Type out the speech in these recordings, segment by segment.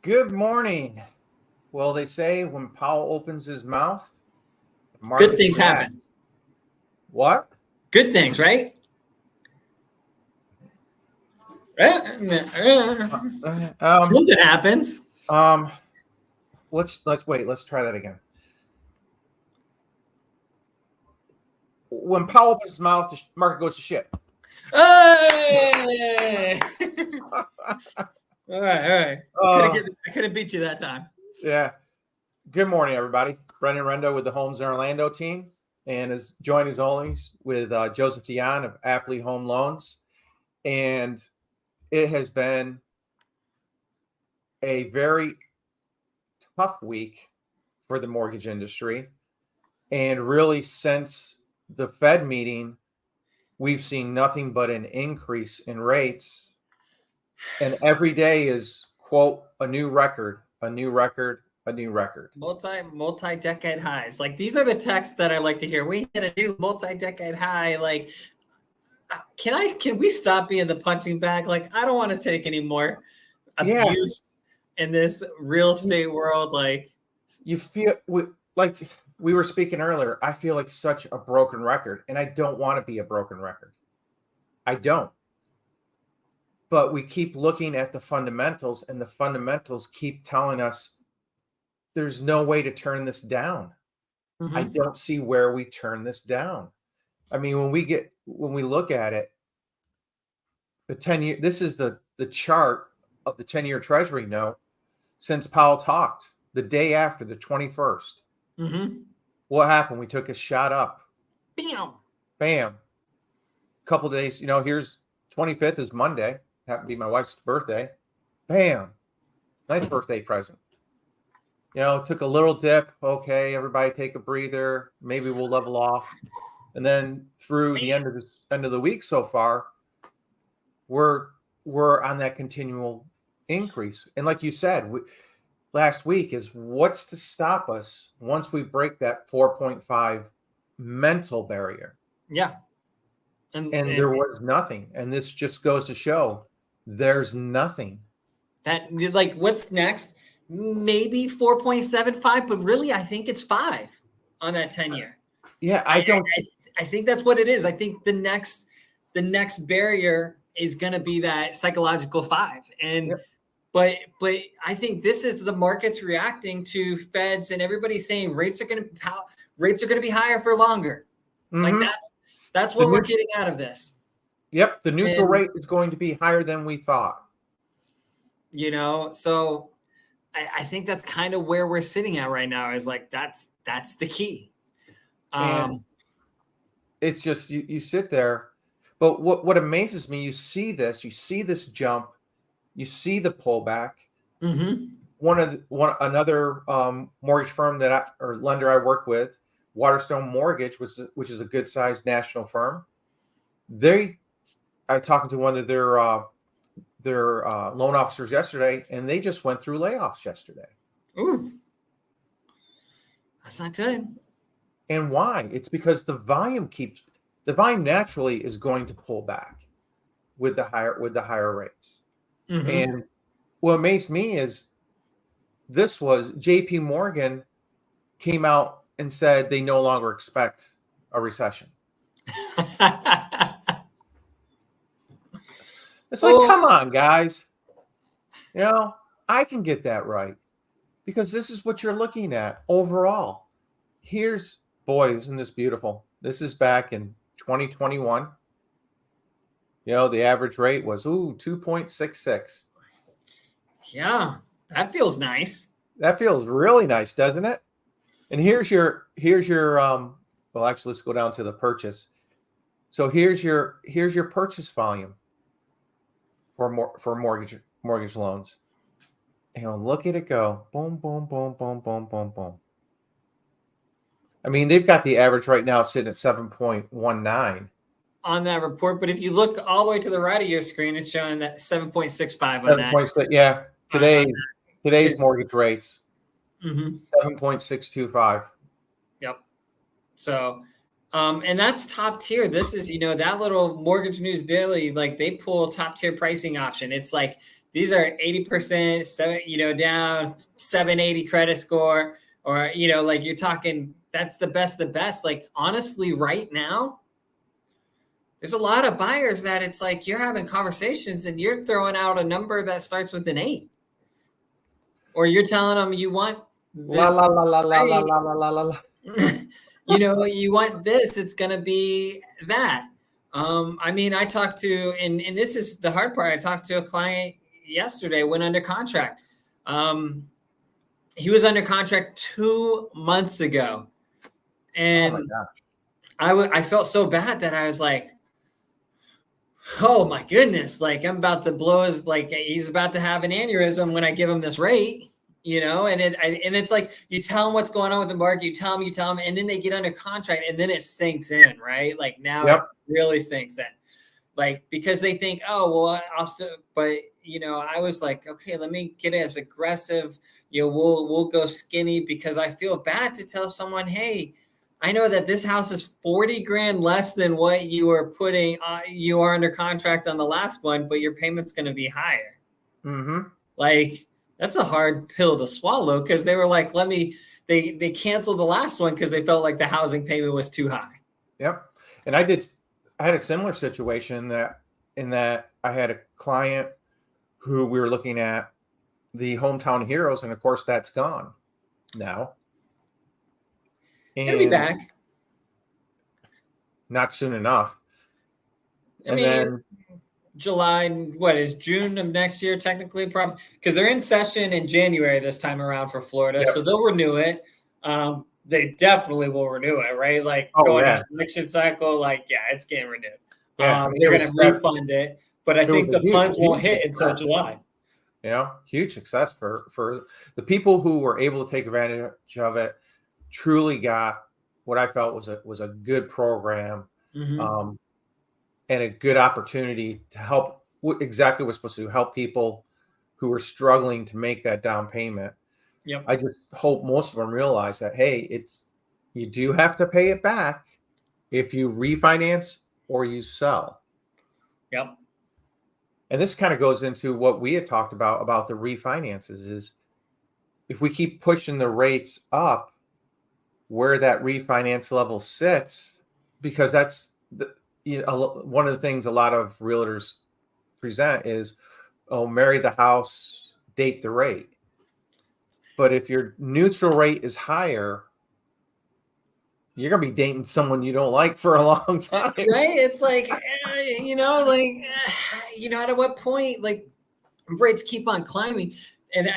Good morning. Well, they say when Powell opens his mouth, good things happen. What? Good things, right? Something happens. Let's wait. Let's try that again. When Powell opens his mouth, the market goes to shit. Hey! All right. I could have beat you that time. Yeah. Good morning, everybody. Brendan Rendo with the Homes in Orlando team, and is joined as always with Joseph Dion of Apley Home Loans. And it has been a very tough week for the mortgage industry. And really, since the Fed meeting, we've seen nothing but an increase in rates. And every day is, quote, a new record, a new record, a new record. Multi-decade highs. Like, these are the texts that I like to hear. We hit a new multi-decade high. Like, can we stop being the punching bag? Like, I don't want to take any more abuse in this real estate world. Like, you feel like we were speaking earlier. I feel like such a broken record, and I don't want to be a broken record. I don't. But we keep looking at the fundamentals, and the fundamentals keep telling us there's no way to turn this down. Mm-hmm. I don't see where we turn this down. I mean, when we look at it, the 10-year, this is the chart of the 10-year Treasury note since Powell talked the day after the 21st. Mm-hmm. What happened? We took a shot up. Bam. A couple days, here's 25th is Monday. Happened to be my wife's birthday. Bam. Nice birthday present. Took a little dip. Okay, everybody take a breather. Maybe we'll level off. And then through the end of the week so far, we're on that continual increase. And like you said, last week is what's to stop us once we break that 4.5 mental barrier. Yeah. And there was nothing. And this just goes to show there's nothing. That, like, what's next? Maybe 4.75, but really I think it's 5 on that 10-year. Yeah, I think that's what it is. I think the next barrier is going to be that psychological 5. And yep. But I think this is the market's reacting to Feds and everybody saying rates are going to be higher for longer. Mm-hmm. Like that's what we're getting out of this. Yep, the neutral rate is going to be higher than we thought. So I think that's kind of where we're sitting at right now. Is like that's the key. And it's just you sit there, but what amazes me, you see this jump. You see the pullback. Mm-hmm. Another mortgage firm or lender I work with, Waterstone Mortgage, which is a good sized national firm. I talked to one of their loan officers yesterday, and they just went through layoffs yesterday. Ooh, that's not good. And why? It's because the volume naturally is going to pull back with the higher rates. Mm-hmm. And what amazed me is JP Morgan came out and said they no longer expect a recession. It's like, come on, guys. I can get that right because this is what you're looking at overall. Isn't this beautiful? This is back in 2021. The average rate was 2.66. Yeah, that feels nice. That feels really nice, doesn't it? And here's your well, actually, let's go down to the purchase. So here's your purchase volume for mortgage loans. Look at it go. Boom, boom, boom, boom, boom, boom, boom. I mean, they've got the average right now sitting at 7.19 on that report. But if you look all the way to the right of your screen, it's showing that 7.65 on that. Yeah, today's mortgage rates, 7.625. Yep. So, and that's top tier. This is, that little Mortgage News Daily, like they pull top tier pricing option. It's like these are 80%, down 780 credit score, or, like you're talking, that's the best. Like, honestly, right now, there's a lot of buyers that it's like you're having conversations and you're throwing out a number that starts with an 8. Or you're telling them you want this. La la la la la la la la la la. You want this, it's going to be that. I talked to, and this is the hard part. I talked to a client yesterday, went under contract. He was under contract 2 months ago. And I felt so bad that I was like, oh my goodness, like I'm about to blow he's about to have an aneurysm when I give him this rate, and it's like, you tell them what's going on with the market, you tell them, and then they get under contract and then it sinks in, right? Like now It really sinks in, like, because they think, oh, well, I'll still, but I was like, okay, let me get as aggressive, we'll go skinny, because I feel bad to tell someone, hey, I know that this house is 40 grand less than what you were putting, you are under contract on the last one, but your payment's going to be higher. Mm-hmm. Like, that's a hard pill to swallow, because they were like, they canceled the last one because they felt like the housing payment was too high. Yep. And I had a similar situation in that I had a client who we were looking at the Hometown Heroes, and of course that's gone now. It'll be back. Not soon enough. Then July, what is June of next year, technically, probably, because they're in session in January this time around for Florida. Yep. So they'll renew it. They definitely will renew it, right? Like going to the election cycle, it's getting renewed. Yeah, they're going to refund it, but I think the funds won't hit until July. Huge success for the people who were able to take advantage of it. Truly got what I felt was a good program, mm-hmm. And a good opportunity to help exactly what's supposed to do, help people who are struggling to make that down payment. Yep. I just hope most of them realize that, hey, you do have to pay it back if you refinance or you sell. Yep. And this kind of goes into what we had talked about the refinances, is if we keep pushing the rates up, where that refinance level sits, because that's one of the things a lot of realtors present is, marry the house, date the rate. But if your neutral rate is higher, you're going to be dating someone you don't like for a long time. Right? It's like, at what point, like, rates keep on climbing. And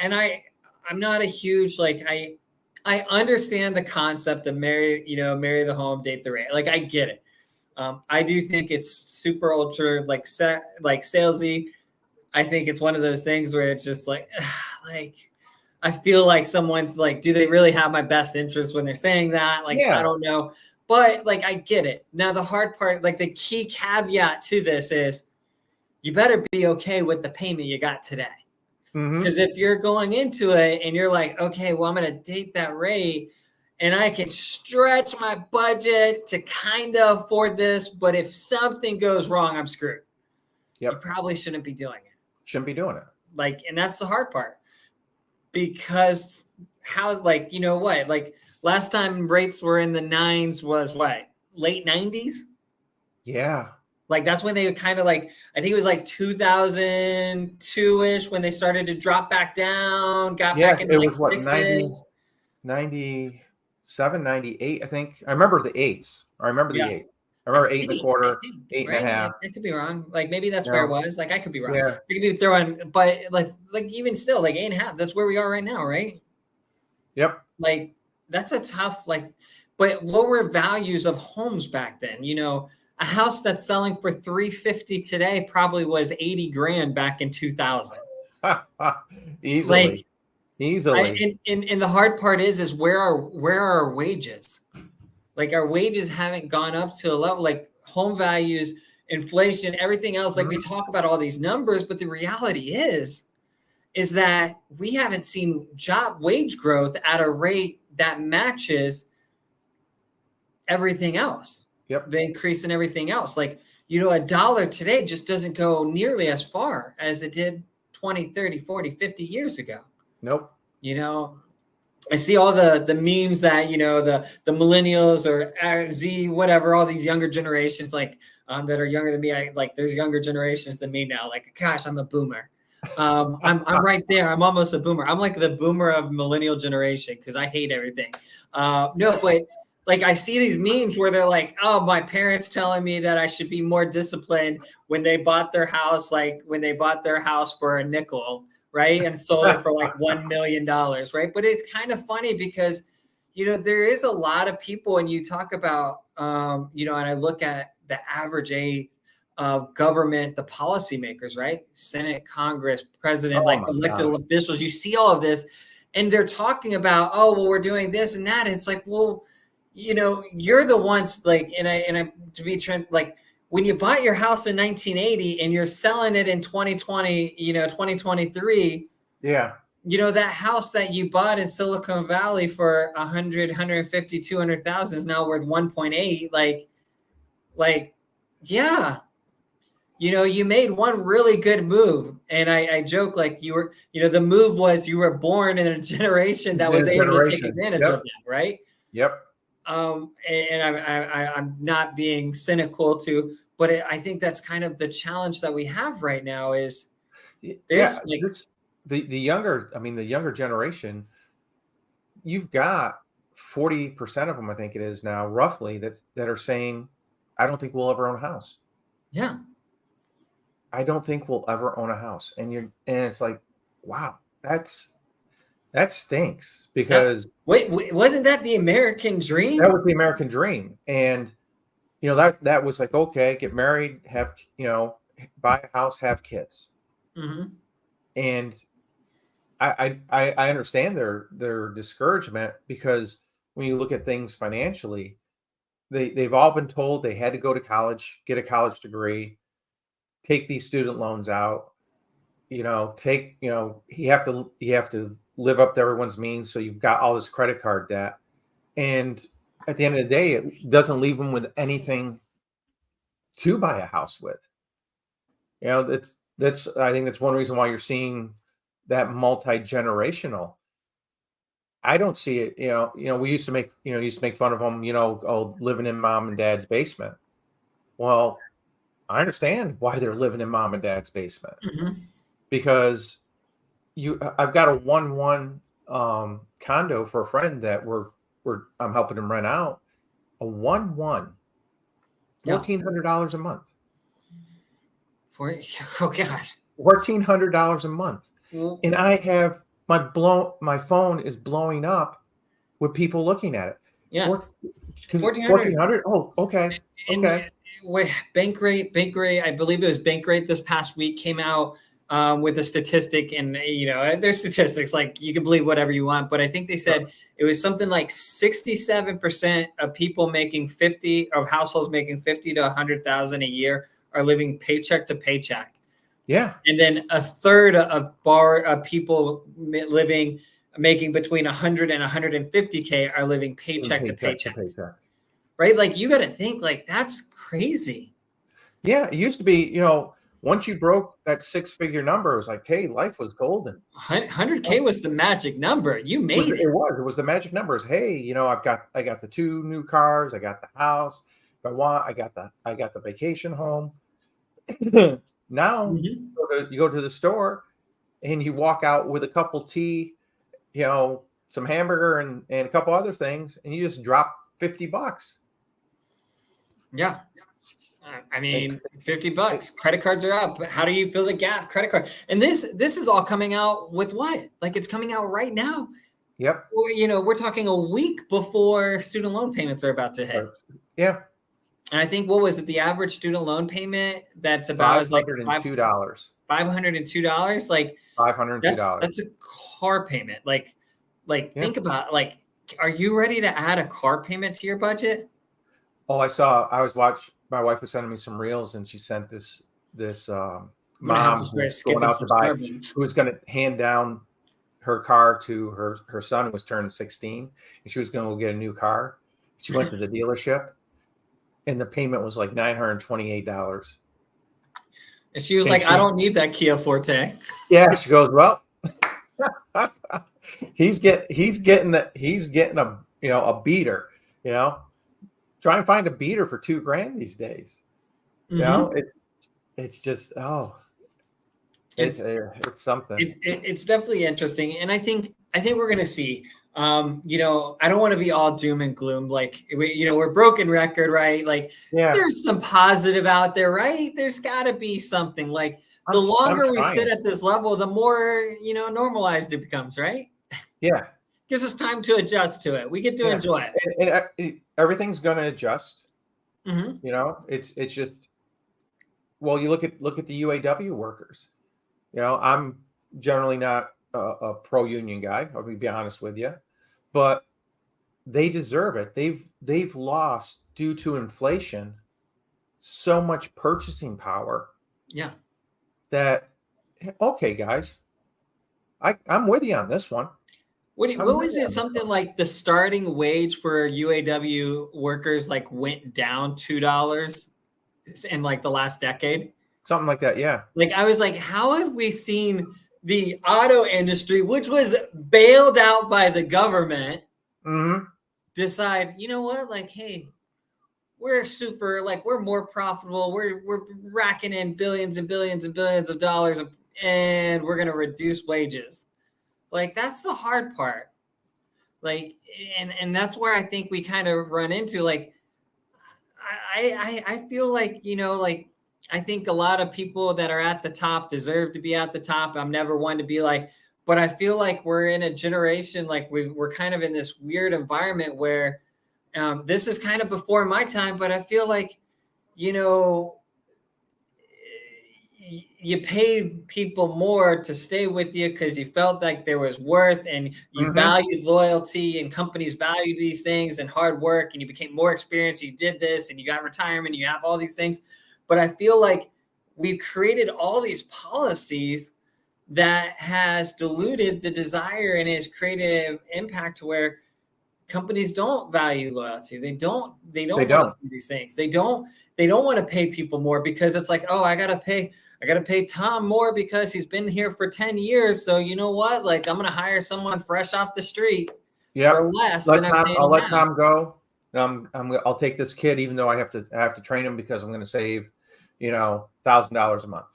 I'm not a huge, I understand the concept of marry the home, date the rate. Like, I get it. I do think it's super ultra salesy. I think it's one of those things where it's just I feel like someone's like, do they really have my best interest when they're saying that? I don't know. But I get it. Now, the hard part, the key caveat to this is you better be okay with the payment you got today. Because if you're going into it and you're like, okay, well, I'm going to date that rate and I can stretch my budget to kind of afford this, but if something goes wrong, I'm screwed. Yep. You probably shouldn't be doing it. Shouldn't be doing it. And that's the hard part. Because last time rates were in the 9s was what? Late 90s? Yeah. That's when they kind of I think it was 2002-ish when they started to drop back down, got back into it was 6s. 97, 98, I think. I remember the 8s. I remember the 8. I remember 8.25, 8.5. I could be wrong. Maybe that's where it was. I could be wrong. Yeah. You could be throwing, but even still, 8.5. That's where we are right now, right? Yep. That's a tough, but what were values of homes back then? A house that's selling for $350 today probably was 80 grand back in 2000. Easily. And the hard part is where are our wages? Our wages haven't gone up to a level, home values, inflation, everything else. We talk about all these numbers, but the reality is that we haven't seen wage growth at a rate that matches everything else. Yep. The increase in everything else. $1 today just doesn't go nearly as far as it did 20, 30, 40, 50 years ago. Nope. You know, I see all the memes that, you know, the millennials or Z, whatever, all these younger generations, like that are younger than me. There's younger generations than me now. Like, gosh, I'm a boomer. I'm right there. I'm almost a boomer. I'm like the boomer of millennial generation because I hate everything. No, but like I see these memes where they're like, oh, my parents telling me that I should be more disciplined when they bought their house, like when they bought their house for a nickel, right? And sold it for like $1 million, right? But it's kind of funny because, you know, there is a lot of people, and you talk about, you know, and I look at the average age of government, the policymakers, right? Senate, Congress, president, like elected officials, you see all of this, and they're talking about, oh, well, we're doing this and that. And it's like, well, you know, you're the ones like, and I to be like, when you bought your house in 1980 and you're selling it in 2020, you know, 2023, yeah, you know, that house that you bought in Silicon Valley for 100, 150, 200,000 is now worth 1.8. Like, yeah, you know, you made one really good move. And I joke, like you were, you know, the move was you were born in a generation that was able to take advantage of that, right? Yep. And I'm not being cynical but I think that's kind of the challenge that we have right now is there's the younger generation. You've got 40% of them, I think it is now, roughly, that are saying, I don't think we'll ever own a house. Yeah. I don't think we'll ever own a house. And it's like, wow, that stinks because wait, wasn't that the American dream? That was the American dream. And, you know, that was like, okay, get married, have, you know, buy a house, have kids. Mm-hmm. And I understand their discouragement because when you look at things financially, they've all been told they had to go to college, get a college degree, take these student loans out, you know, you have to live up to everyone's means. So you've got all this credit card debt. And at the end of the day, it doesn't leave them with anything to buy a house with. You know, I think that's one reason why you're seeing that multi-generational. I don't see it, you know, we used to make fun of them, you know, living in mom and dad's basement. Well, I understand why they're living in mom and dad's basement. Mm-hmm. Because I've got a 1-1 condo for a friend that I'm helping him rent out. A 1-1, $1,400 a month. Oh gosh, $1,400 a month, and I have my phone is blowing up with people looking at it. Yeah, $1,400. Oh, okay. Okay. Bank rate. I believe it was bank rate this past week came out with a statistic, and you know, there's statistics like you can believe whatever you want, but I think they said it was something like 67% of people of households making 50 to 100,000 a year are living paycheck to paycheck. Yeah, and then a third of people making between 100 and 150K are living paycheck to paycheck. Right? Like you got to think like that's crazy. Yeah, it used to be, you know, once you broke that 6-figure number, it was like, hey, life was golden. 100K was the magic number. You made it. It was the magic numbers. Hey, you know, I got the 2 new cars, I got the house. If I want, I got the vacation home. Now you go to the store and you walk out with a cup of tea, you know, some hamburger and a couple other things, and you just drop $50. Yeah. I mean, $50. Credit cards are up. How do you fill the gap? Credit card. And this is all coming out with what? Like it's coming out right now. Yep. Well, you know, we're talking a week before student loan payments are about to hit. Yeah. And I think, what was it? The average student loan payment that's about is like $502. $502. Like $502. That's a car payment. Like think about like, are you ready to add a car payment to your budget? Oh, my wife was sending me some reels, and she sent this mom who's going out to buy, who's going to hand down her car to her son who was turning 16, and she was going to go get a new car. She went to the dealership, and the payment was like $928. And she was like, I don't need that Kia Forte. Yeah, she goes, well, he's getting a beater, Try and find a beater for $2,000 these days. It's just it's something. It's definitely interesting, and I think we're gonna see. I don't want to be all doom and gloom. Like we're broken record, right? Like there's some positive out there, right? There's got to be something. Like the longer we sit at this level, the more normalized it becomes, right? Yeah, gives us time to adjust to it. We get to enjoy it, and everything's going to adjust. Mm-hmm. It's just, well, you look at the UAW workers. I'm generally not a pro-union guy. I'll be honest with you, but they deserve it. They've lost, due to inflation, so much purchasing power. Yeah. That, okay, guys, I'm with you on this one. What was it? Something like the starting wage for UAW workers like went down $2 in like the last decade. Something like that, yeah. Like I was like, how have we seen the auto industry, which was bailed out by the government, decide, you know what? Like, hey, we're more profitable. We're racking in billions and billions and billions of dollars, and we're gonna reduce wages. Like that's the hard part. Like, and that's where I think we kind of run into like, I feel like, like I think a lot of people that are at the top deserve to be at the top. I'm never one to be like, but I feel like we're in a generation, like we're kind of in this weird environment where this is kind of before my time, but I feel like, you paid people more to stay with you because you felt like there was worth and you valued loyalty, and companies valued these things and hard work, and you became more experienced. You did this and you got retirement, you have all these things. But I feel like we've created all these policies that has diluted the desire and has created an impact to where companies don't value loyalty. They don't want to see these things. They don't want to pay people more because it's like, oh, I gotta pay Tom more because he's been here for 10 years. So you know what? Like I'm gonna hire someone fresh off the street for less than I'll let Tom go. I'll take this kid, even though I have to train him because I'm gonna save, $1,000 a month.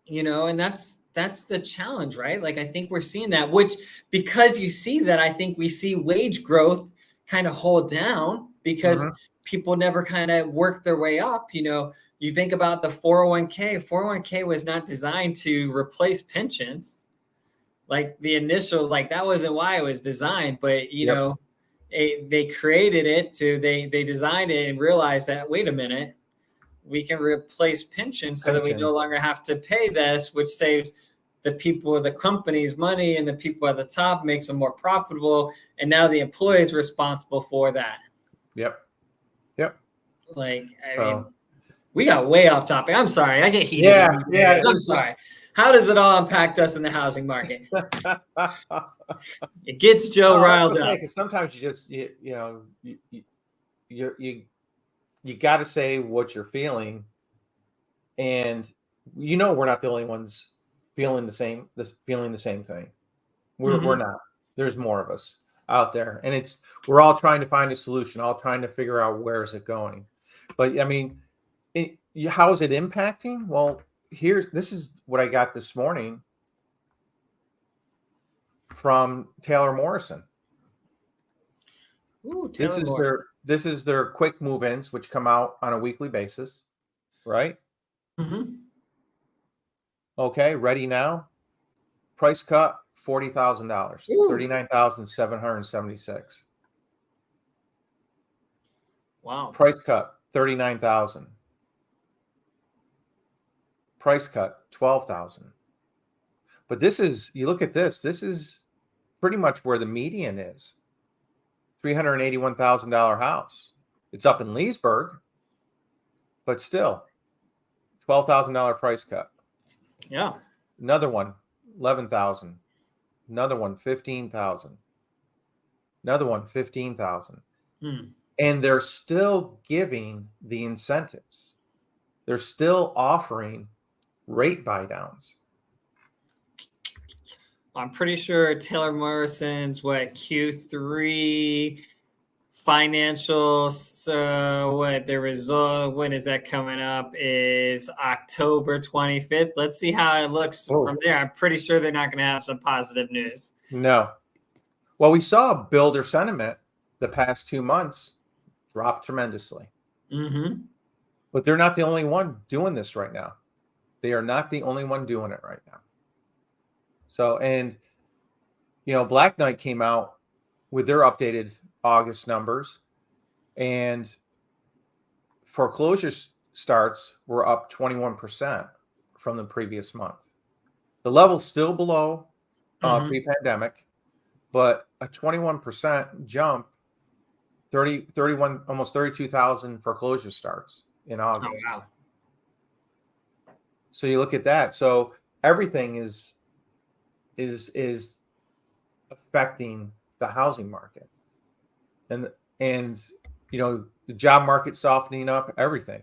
And that's the challenge, right? Like I think we're seeing that, which because you see that, I think we see wage growth kind of hold down because people never kind of work their way up. You think about the 401k. 401k was not designed to replace pensions. Like the initial, like that wasn't why it was designed, but they created it they designed it and realized that, wait a minute, we can replace pensions so that we no longer have to pay this, which saves the people of the company's money, and the people at the top makes them more profitable. And now the employee is responsible for that. Yep. Like, I mean, we got way off topic. I'm sorry. I get heated. Yeah. I'm sorry. How does it all impact us in the housing market? It gets Joe riled up. Because sometimes you just, you got to say what you're feeling, and we're not the only ones feeling the same thing. We're not. There's more of us out there, and we're all trying to find a solution, all trying to figure out where is it going. But I mean, how is it impacting? Well, this is what I got this morning from Taylor Morrison. Ooh, This is their quick move-ins, which come out on a weekly basis, right? Okay, ready now. Price cut $40,000, $39,776. Wow. Price cut $39,000. Price cut $12,000. But you look at this. This is pretty much where the median is. $381,000 house. It's up in Leesburg, but still $12,000 price cut. Yeah. Another one, $11,000. Another one, $15,000. Another one, $15,000. And they're still giving the incentives. They're still offering rate buy downs. I'm pretty sure Taylor Morrison's Q3 financials. So what the result? When is that coming up? Is October 25th. Let's see how it looks from there. I'm pretty sure they're not going to have some positive news. No. Well, we saw builder sentiment the past 2 months drop tremendously. Mm-hmm. But they're not the only one doing this right now. They are not the only one doing it right now. So, and, Black Knight came out with their updated August numbers, and foreclosure starts were up 21% from the previous month. The level's still below pre-pandemic, but a 21% jump, 31, almost 32,000 foreclosure starts in August. Oh, wow. So you look at that. So everything is affecting the housing market, and the job market softening up, everything.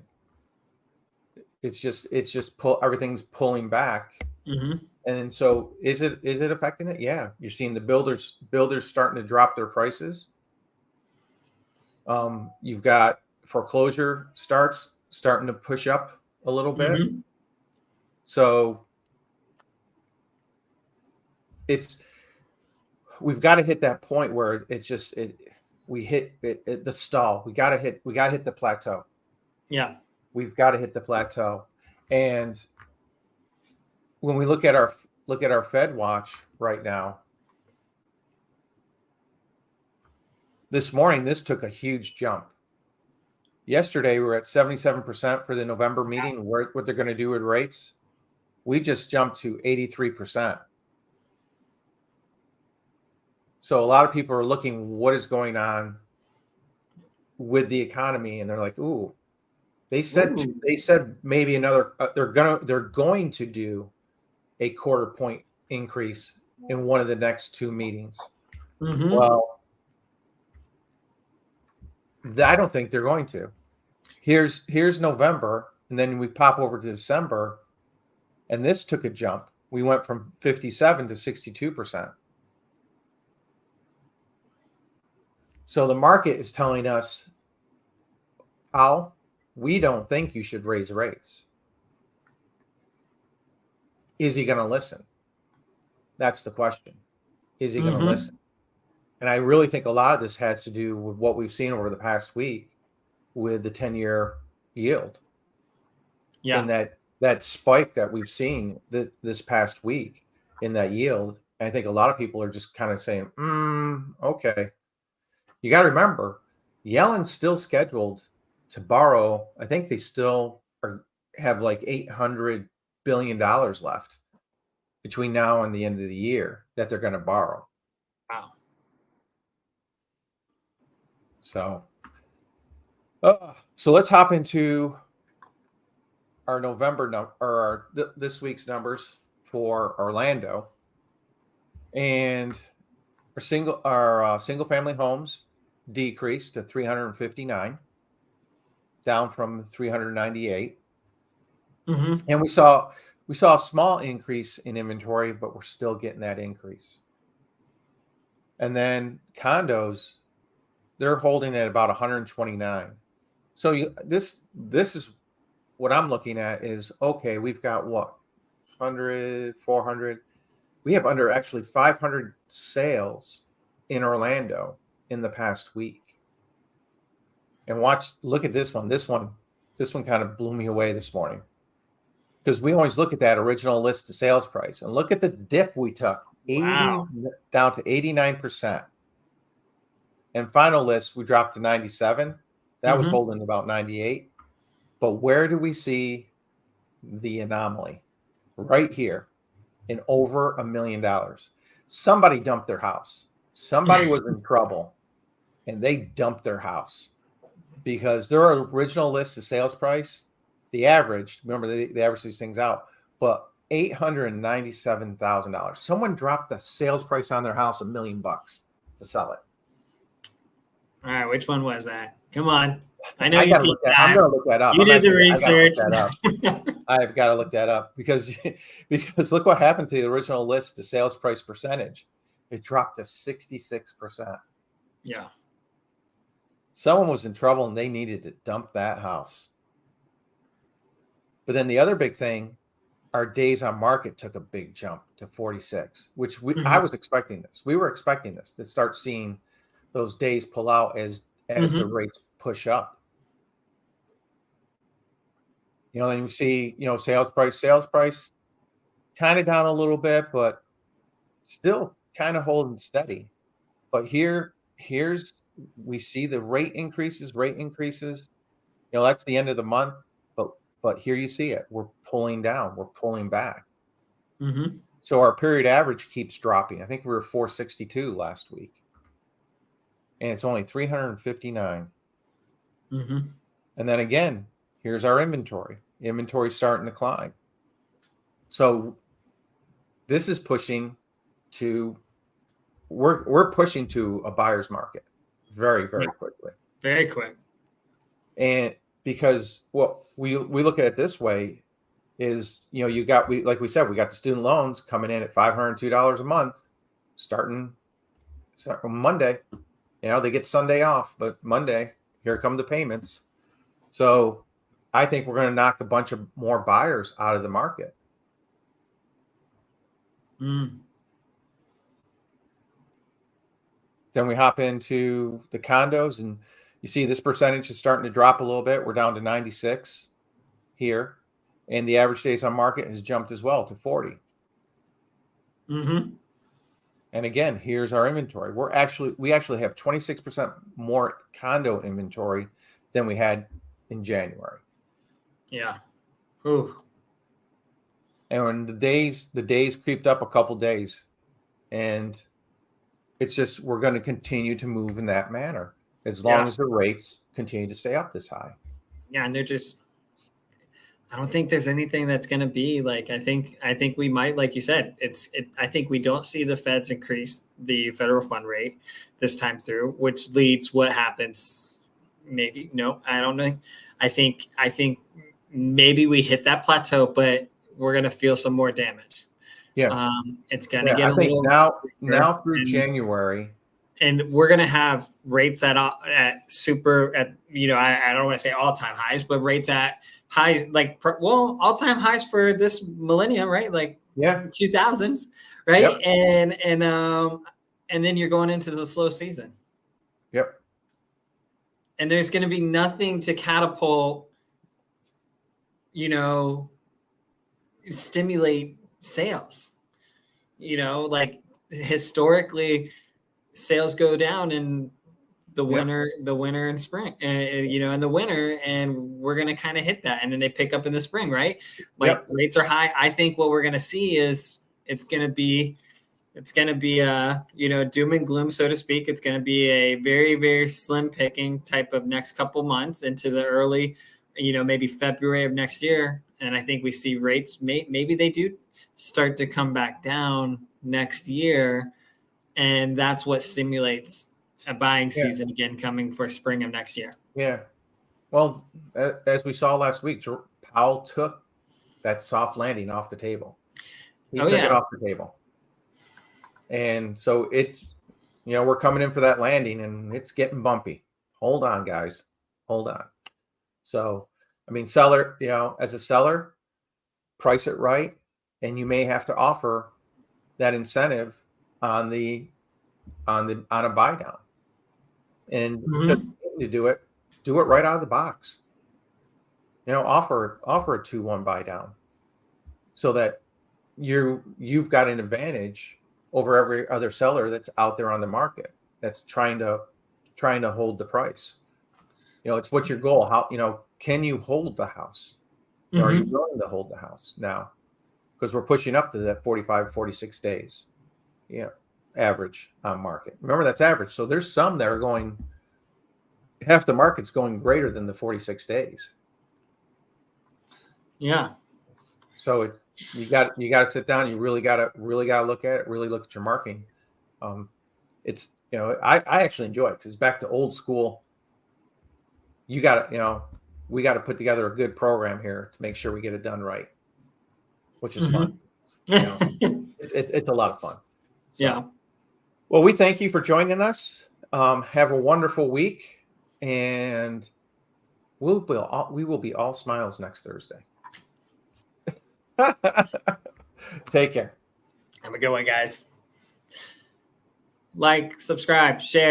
It's just everything's pulling back. Mm-hmm. And so is it affecting it? Yeah. You're seeing the builders starting to drop their prices. You've got foreclosure starts starting to push up a little bit. Mm-hmm. So we've got to hit that point where we hit the stall. We got to hit the plateau. Yeah. We've got to hit the plateau. And when we look at our Fed watch right now, this morning, this took a huge jump. Yesterday, we were at 77% for the November meeting, what they're going to do with rates. We just jumped to 83%. So a lot of people are looking what is going on with the economy, and they're like, "Ooh." They said maybe another. They're going to do a quarter point increase in one of the next 2 meetings. Mm-hmm. Well, I don't think they're going to. Here's November, and then we pop over to December, and this took a jump. We went from 57 to 62%. So the market is telling us, Al, we don't think you should raise rates. Is he going to listen? That's the question. Is he going to listen? And I really think a lot of this has to do with what we've seen over the past week with the 10-year yield. Yeah. And that spike that we've seen this past week in that yield. And I think a lot of people are just kind of saying, okay. You got to remember, Yellen's still scheduled to borrow. I think they still have like $800 billion left between now and the end of the year that they're going to borrow. Wow. So let's hop into our November this week's numbers for Orlando, and our single family homes decreased to 359, down from 398. Mm-hmm. And we saw a small increase in inventory, but we're still getting that increase. And then condos, they're holding at about 129. So this is what I'm looking at is, okay, we've got what, 100, 400. We have under actually 500 sales in Orlando in the past week. And look at this one. This one kind of blew me away this morning, because we always look at that original list to sales price, and look at the dip we took, 80 down to 89%. And final list, we dropped to 97. That was holding about 98. But where do we see the anomaly? Right here, in over $1 million. Somebody dumped their house. Somebody was in trouble, and they dumped their house, because their original list to sales price, the average, remember they average these things out, but $897,000. Someone dropped the sales price on their house $1 million to sell it. All right, which one was that? Come on. I know I you gotta teach look that. that. I'm gonna look that up. You did the research. I gotta look that up. I've got to look that up because look what happened to the original list, the sales price percentage. It dropped to 66%. Yeah. Someone was in trouble and they needed to dump that house. But then the other big thing, our days on market took a big jump to 46, which I was expecting this. We were expecting this to start seeing those days pull out as the rates push up. Then you see, sales price kind of down a little bit, but still kind of holding steady. But we see the rate increases. That's the end of the month, but here you see it. We're pulling down. We're pulling back. So our period average keeps dropping. I think we were 462 last week, and it's only 359. And then again, here's our inventory. Inventory's starting to climb. So this is pushing to we're pushing to a buyer's market very, very quickly. Very quick. And because we look at it this way is, like we said, we got the student loans coming in at $502 a month starting Monday. They get Sunday off, but Monday, here come the payments. So I think we're going to knock a bunch of more buyers out of the market. Then we hop into the condos, and you see this percentage is starting to drop a little bit. We're down to 96 here, and the average days on market has jumped as well to 40. And again, here's our inventory. We actually have 26% more condo inventory than we had in January. Yeah. Ooh. And when the days creeped up a couple days, and it's just we're going to continue to move in that manner as long as the rates continue to stay up this high. Yeah, and I don't think there's anything that's going to be like. I think we might, like you said, I think we don't see the Feds increase the federal fund rate this time through, which leads what happens. Maybe no, I don't know. I think maybe we hit that plateau, but we're going to feel some more damage. Yeah. It's going to get a little now through and, January. And we're going to have rates at I don't want to say all-time highs, but rates at high, all-time highs for this millennium, right? 2000s, right? Yep. And then you're going into the slow season. Yep. And there's going to be nothing to catapult, stimulate sales. Historically, sales go down in the winter, and spring, in the winter, and we're going to kind of hit that. And then they pick up in the spring, right? Rates are high. I think what we're going to see is it's going to be doom and gloom, so to speak. It's going to be a very, very slim picking type of next couple months into the early, maybe February of next year. And I think we see rates, maybe they do start to come back down next year. And that's what stimulates a buying season again coming for spring of next year. Yeah. Well, as we saw last week, Powell took that soft landing off the table. He took it off the table. And so it's, we're coming in for that landing and it's getting bumpy. Hold on, guys. Hold on. So, seller, as a seller, price it right. And you may have to offer that incentive on a buy down. And to do it right out of the box. Offer a 2-1 buy down so that you've got an advantage over every other seller that's out there on the market that's trying to hold the price. It's what's your goal? How, can you hold the house? Are you willing to hold the house now? Because we're pushing up to that 45, 46 days, average on market. Remember, that's average. So there's some that are going, half the market's going greater than the 46 days. Yeah. So it's, you got to sit down. You really got to look at it. Really look at your marketing. It's, I actually enjoy it because it's back to old school. you got to, we got to put together a good program here to make sure we get it done right, which is fun. It's a lot of fun. So, yeah. Well, we thank you for joining us. Have a wonderful week, and we will be all smiles next Thursday. Take care. Have a good one, guys. Like, subscribe, share.